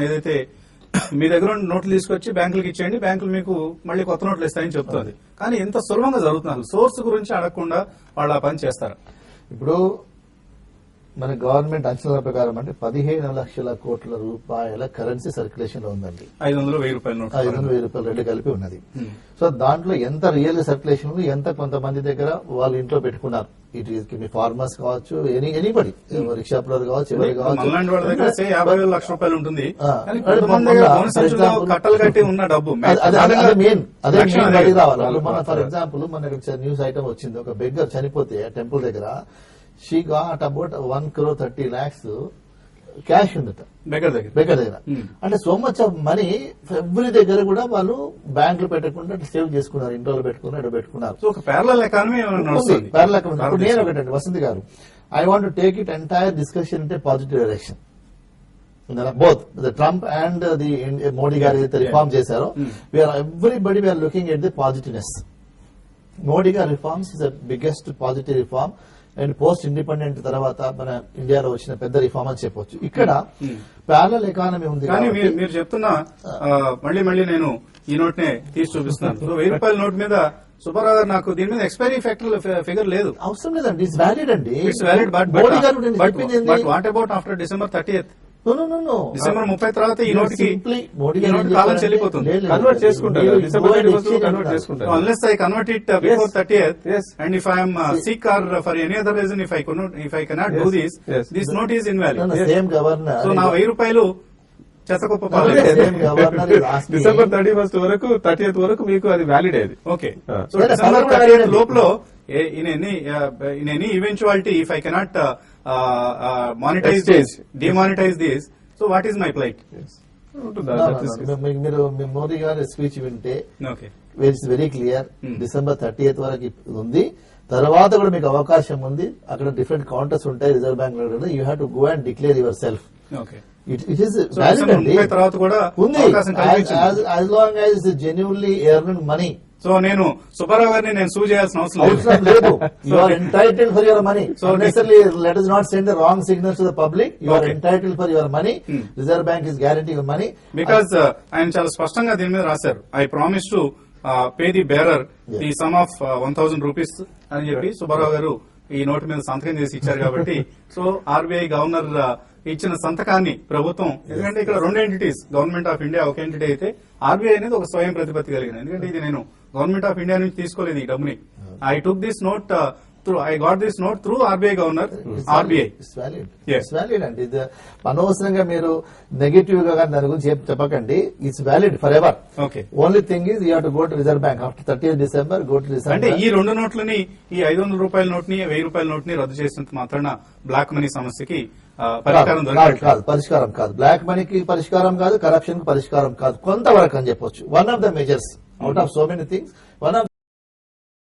ఏదైతే మీ దగ్గర నోట్లు తీసుకొచ్చి బ్యాంకులకు ఇచ్చేయండి, బ్యాంకులు మీకు మళ్ళీ కొత్త నోట్లు ఇస్తాయని చెప్తుంది. కానీ ఎంత సులభంగా జరుగుతున్నారు, సోర్స్ గురించి అడగకుండా వాళ్ళు ఆ పని చేస్తారు. ఇప్పుడు మన గవర్నమెంట్ అంచనాల ప్రకారం అంటే 15 లక్షల కోట్ల రూపాయల కరెన్సీ సర్క్యులేషన్ లో ఉందండి. 500,000 రూపాయల నోట్, 500,000 రూపాయలు రెండు కలిపి ఉన్నది. సో దాంట్లో ఎంత రియల్ సర్క్యులేషన్ ఉంది, ఎంత కొంతమంది దగ్గర వాళ్ళు ఇంట్లో పెట్టుకున్నారు. ఇట్ ఈస్ ఫార్మర్స్ కావచ్చు, ఎనీబడి, రిక్షాపులర్ కావచ్చు, ఎవరు కావచ్చు. వాళ్ళ దగ్గర 50,000 లక్ష రూపాయలు ఉంటుంది, కట్టలు కట్టి ఉన్న డబ్బు అదే రావాలి. మన ఫర్ ఎగ్జాంపుల్ మనకి న్యూస్ ఐటమ్ వచ్చింది, ఒక బెగ్గర్ చనిపోతే టెంపుల్ దగ్గర షీ గాట్ అబౌట్ 1,30,00,000 క్యాష్ ఉందట బెగ్గర్ దగ్గర. అంటే so much of money every దగ్గర కూడా వాళ్ళు బ్యాంకులు పెట్టకుండా సేవ్ చేసుకున్నారు, ఇంట్లో పెట్టుకున్నారు, పెట్టుకున్నారు. So parallel economy. ఇప్పుడు నేను ఒకటండి వసంత్ గారు, I want to take it entire discussion in positive direction. Both the Trump and the Modi గారు ఏదైతే రిఫార్మ్ చేశారో, everybody we are looking at the positiveness. Modi గారి reforms is the biggest positive reform and post independent తర్వాత మన ఇండియాలో వచ్చిన పెద్ద reform అని చెప్పొచ్చు. ఇక్కడ ప్యారలల్ ఎకానమీ ఉంది. కానీ మీరు చెప్తున్నా మళ్ళీ నేను ఈ నోట్ నే తీసి చూపిస్తున్నాను. 1,000 రూపాయల నోట్ మీద సుబ్బారావు గారు, నాకు దీని మీద ఎక్స్పైరీ ఫిగర్ లేదు, అవసరం లేదండి. ఇట్స్ వ్యాలిడ్ అండి, it's valid. But what about after December 30th? December 30 తర్వాత ఈ నోటికి కాలం చెల్లిపోతుంది. కన్వర్ట్ చేసుకుంటారు, కన్వర్ట్ చేసుకుంటారు. Unless I convert it before 30th, and if I am sick or for any other reason, if I cannot do this note is invalid. Same governor. So నా 1,000 రూపాయలు చెత్తకుప్ప పాలే. December 31st వరకు 30th వరకు మీకు అది valid అయ్యేది. Okay. So December 30th లోపల in any eventuality, if I cannot demonetize this, so what is my plight? మీరు మోదీ గారి స్పీచ్ వింటే it's very clear. December 30th వరకు ఉంది, తర్వాత కూడా మీకు అవకాశం ఉంది. అక్కడ డిఫరెంట్ కౌంటర్స్ ఉంటాయి రిజర్వ్ బ్యాంక్ లో. You have to go and declare yourself. It is valid అండి, ఉంది. As long as it's genuinely earned money. So నేను సుబ్బారావు గారిని నేను సూ చేయాల్సిన అవసరం లేదు. You are entitled for your money. So necessary లెట్ us not send the wrong signals to the public. You are entitled for your money. Reserve Bank is guaranteeing your money. Because ఆయన చాలా స్పష్టంగా దీని మీద రాశారు, I promise to pay the bearer the some of 1,000 rupees అని చెప్పి సుబ్బారావు గారు ఈ నోటు మీద సంతకం చేసి ఇచ్చారు. కాబట్టి సో ఆర్బీఐ గవర్నర్ ఇచ్చిన సంతకాన్ని ప్రభుత్వం, ఎందుకంటే ఇక్కడ రెండు ఎంటిటీస్, గవర్నమెంట్ ఆఫ్ ఇండియా ఒక ఎంటిటీ అయితే ఆర్బీఐ అనేది ఒక స్వయం ప్రతిపత్తి కలిగింది. ఎందుకంటే ఇది నేను గవర్నమెంట్ ఆఫ్ ఇండియా నుంచి తీసుకోలేదు ఈ డబ్బుని. I took this note I got this note through RBI governor, RBI. It's valid. Yes. It's valid అండి. అనవసరంగా మీరు నెగటివ్ గా దాని గురించి చెప్పకండి. It's valid for ever. Okay. Only thing is you have to go to reserve bank after 30th December. Go to reserve. అంటే ఈ రెండు నోట్లని, ఈ 500 రూపాయల నోట్ని, 1,000 రూపాయల నోట్ని రద్దు చేసినంత మాత్రాన బ్లాక్ మనీ సమస్యకి పరిష్కారం కాదు. పరిష్కారం కాదు. బ్లాక్ మనీకి పరిష్కారం కాదు, కరప్షన్ కి పరిష్కారం కాదు. కొంతవరకు అని చెప్పొచ్చు. One of the measures out of so many things. One of